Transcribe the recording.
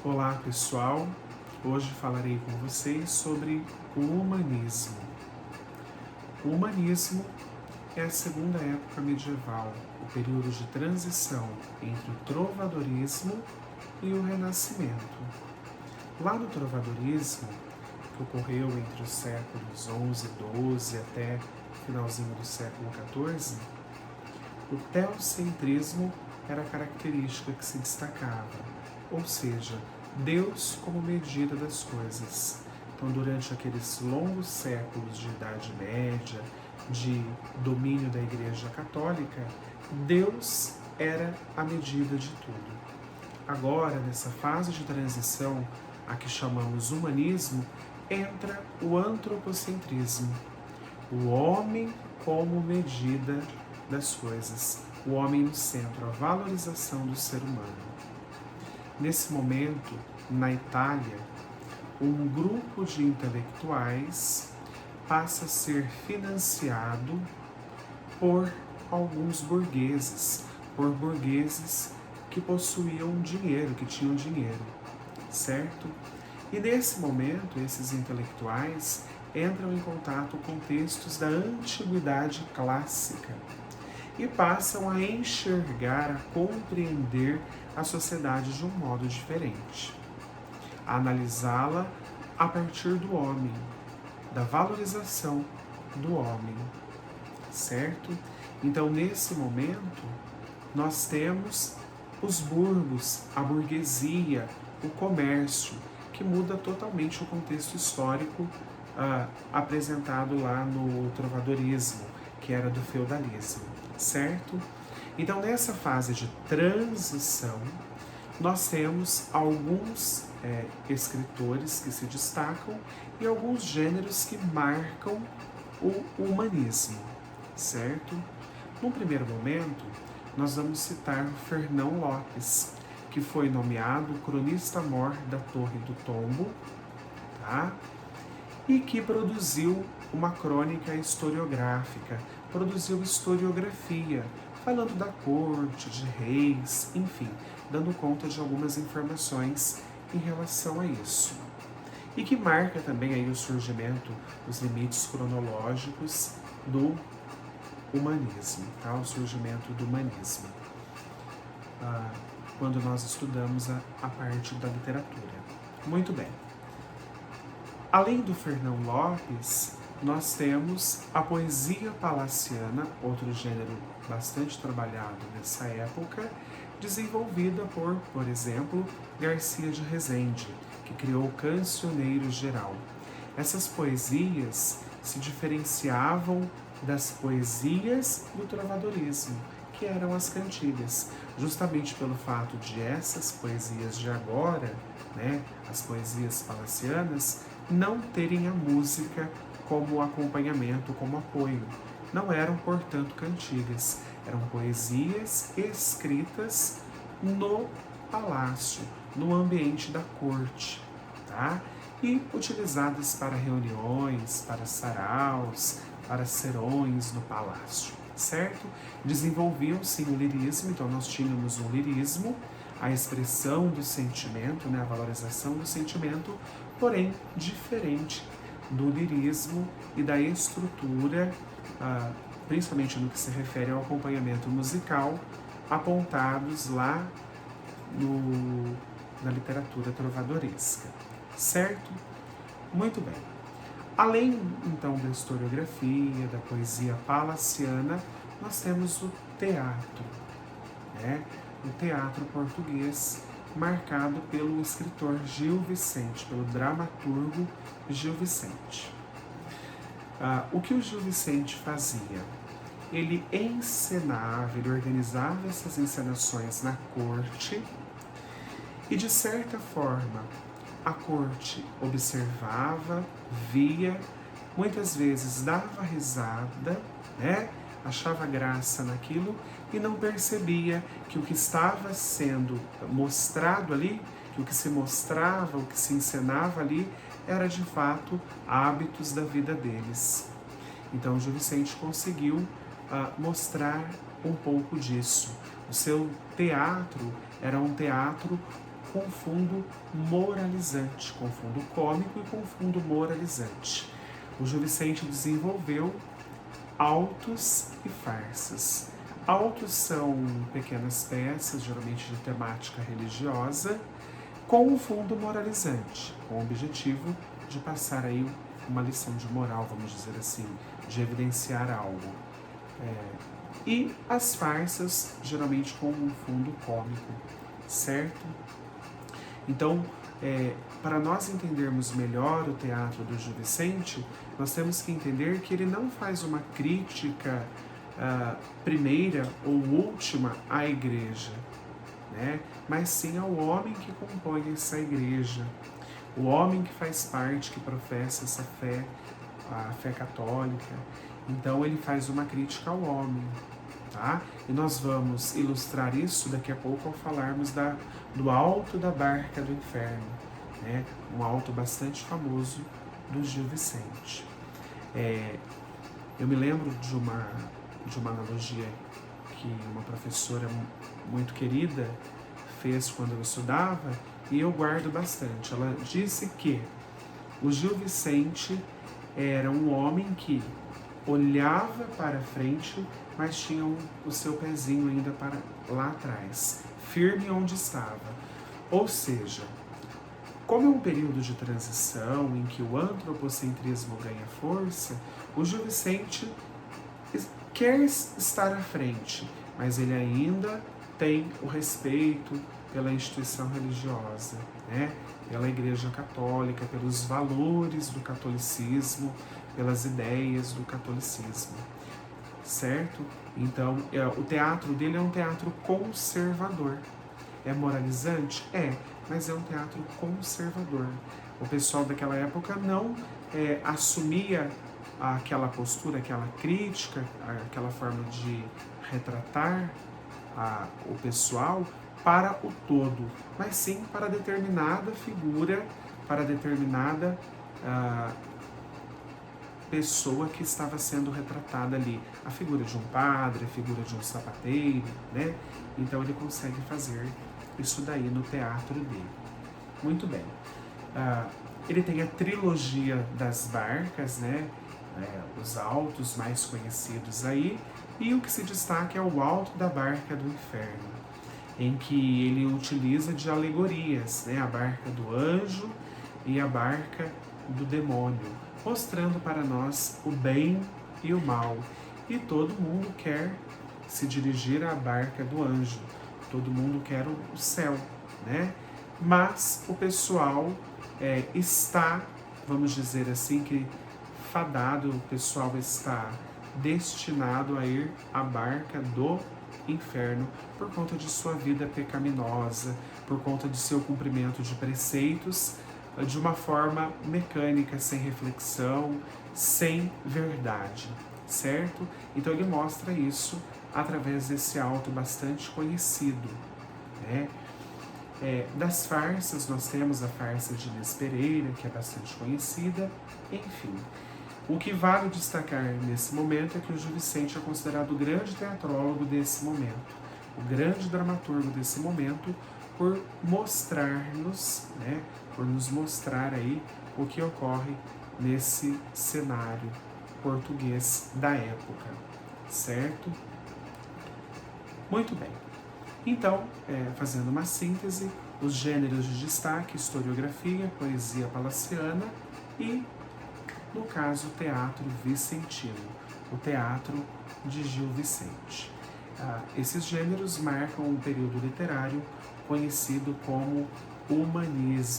Olá pessoal, hoje falarei com vocês sobre o humanismo. O humanismo é a segunda época medieval, o período de transição entre o trovadorismo e o renascimento. Lá no trovadorismo, que ocorreu entre os séculos XI e XII até o finalzinho do século XIV, o teocentrismo era a característica que se destacava, ou seja, Deus como medida das coisas. Então, durante aqueles longos séculos de Idade Média, de domínio da Igreja Católica, Deus era a medida de tudo. Agora, nessa fase de transição, a que chamamos humanismo, entra o antropocentrismo, o homem como medida das coisas, o homem no centro, a valorização do ser humano. Nesse momento, na Itália, um grupo de intelectuais passa a ser financiado por alguns burgueses, por burgueses que possuíam dinheiro, que tinham dinheiro, certo? E nesse momento, esses intelectuais entram em contato com textos da antiguidade clássica e passam a enxergar, a compreender a sociedade de um modo diferente, a analisá-la a partir do homem, da valorização do homem, certo? Então, nesse momento, nós temos os burgos, a burguesia, o comércio, que muda totalmente o contexto histórico apresentado lá no trovadorismo, que era do feudalismo, certo? Então, nessa fase de transição, nós temos alguns escritores que se destacam e alguns gêneros que marcam o humanismo, certo? No primeiro momento, nós vamos citar Fernão Lopes, que foi nomeado cronista-mor da Torre do Tombo, tá? E que produziu uma crônica historiográfica, produziu historiografia, falando da corte, de reis, enfim, dando conta de algumas informações em relação a isso. E que marca também aí o surgimento, os limites cronológicos do humanismo, tá? O surgimento do humanismo, quando nós estudamos a parte da literatura. Muito bem. Além do Fernão Lopes, nós temos a poesia palaciana, outro gênero bastante trabalhado nessa época, desenvolvida por exemplo, Garcia de Rezende, que criou o Cancioneiro Geral. Essas poesias se diferenciavam das poesias do trovadorismo, que eram as cantigas, justamente pelo fato de essas poesias de agora, né, as poesias palacianas, não terem a música como acompanhamento, como apoio. Não eram, portanto, cantigas, eram poesias escritas no palácio, no ambiente da corte, tá? E utilizadas para reuniões, para saraus, para serões no palácio, certo? Desenvolviam sim o lirismo, então nós tínhamos o lirismo, a expressão do sentimento, né, a valorização do sentimento, porém diferente do lirismo e da estrutura, principalmente no que se refere ao acompanhamento musical, apontados lá na literatura trovadoresca, certo? Muito bem. Além, então, da historiografia, da poesia palaciana, nós temos o teatro, né? O teatro português, marcado pelo escritor Gil Vicente, pelo dramaturgo Gil Vicente. O que o Gil Vicente fazia? Ele encenava, ele organizava essas encenações na corte e, de certa forma, a corte observava, via, muitas vezes dava risada, né? Achava graça naquilo e não percebia que o que estava sendo mostrado ali, que o que se mostrava, o que se encenava ali, era de fato hábitos da vida deles. Então, Gil Vicente conseguiu mostrar um pouco disso. O seu teatro era um teatro com fundo moralizante, com fundo cômico e com fundo moralizante. O Gil Vicente desenvolveu autos e farsas. Autos são pequenas peças, geralmente de temática religiosa, com um fundo moralizante, com o objetivo de passar aí uma lição de moral, vamos dizer assim, de evidenciar algo. E as farsas, geralmente com um fundo cômico, certo? Então, para nós entendermos melhor o teatro do Gil Vicente, nós temos que entender que ele não faz uma crítica primeira ou última à igreja, né? Mas sim ao homem que compõe essa igreja, o homem que faz parte, que professa essa fé, a fé católica. Então ele faz uma crítica ao homem, tá? E nós vamos ilustrar isso daqui a pouco ao falarmos do Alto da Barca do Inferno, né? Um alto bastante famoso do Gil Vicente. Eu me lembro de uma analogia que uma professora muito querida fez quando eu estudava e eu guardo bastante. Ela disse que o Gil Vicente era um homem que olhava para frente, mas tinha o seu pezinho ainda para lá atrás, firme onde estava. Ou seja, como é um período de transição em que o antropocentrismo ganha força, o Gil Vicente quer estar à frente, mas ele ainda tem o respeito pela instituição religiosa, né? Pela Igreja Católica, pelos valores do catolicismo, pelas ideias do catolicismo, certo? Então, o teatro dele é um teatro conservador. É moralizante? Mas é um teatro conservador. O pessoal daquela época não assumia aquela postura, aquela crítica, aquela forma de retratar o pessoal para o todo, mas sim para determinada figura, para determinada pessoa que estava sendo retratada ali. A figura de um padre, a figura de um sapateiro, né? Então ele consegue fazer isso daí no teatro dele. Muito bem. Ele tem a trilogia das barcas, né? Os altos mais conhecidos aí, e o que se destaca é o Alto da Barca do Inferno, em que ele utiliza de alegorias, né? A barca do anjo e a barca do demônio, mostrando para nós o bem e o mal. E todo mundo quer se dirigir à barca do anjo, todo mundo quer o céu, né? Mas o pessoal está, vamos dizer assim, que fadado, o pessoal está destinado a ir à barca do inferno por conta de sua vida pecaminosa, por conta de seu cumprimento de preceitos de uma forma mecânica, sem reflexão, sem verdade, certo? Então ele mostra isso através desse alto bastante conhecido, né? Das farsas, nós temos a farsa de Inês Pereira, que é bastante conhecida, enfim. O que vale destacar nesse momento é que o Gil Vicente é considerado o grande teatrólogo desse momento, o grande dramaturgo desse momento, por mostrar-nos, né, por nos mostrar aí o que ocorre nesse cenário português da época, certo? Muito bem. Então, fazendo uma síntese, os gêneros de destaque, historiografia, poesia palaciana e, no caso, teatro vicentino, o teatro de Gil Vicente. Esses gêneros marcam um período literário conhecido como humanismo.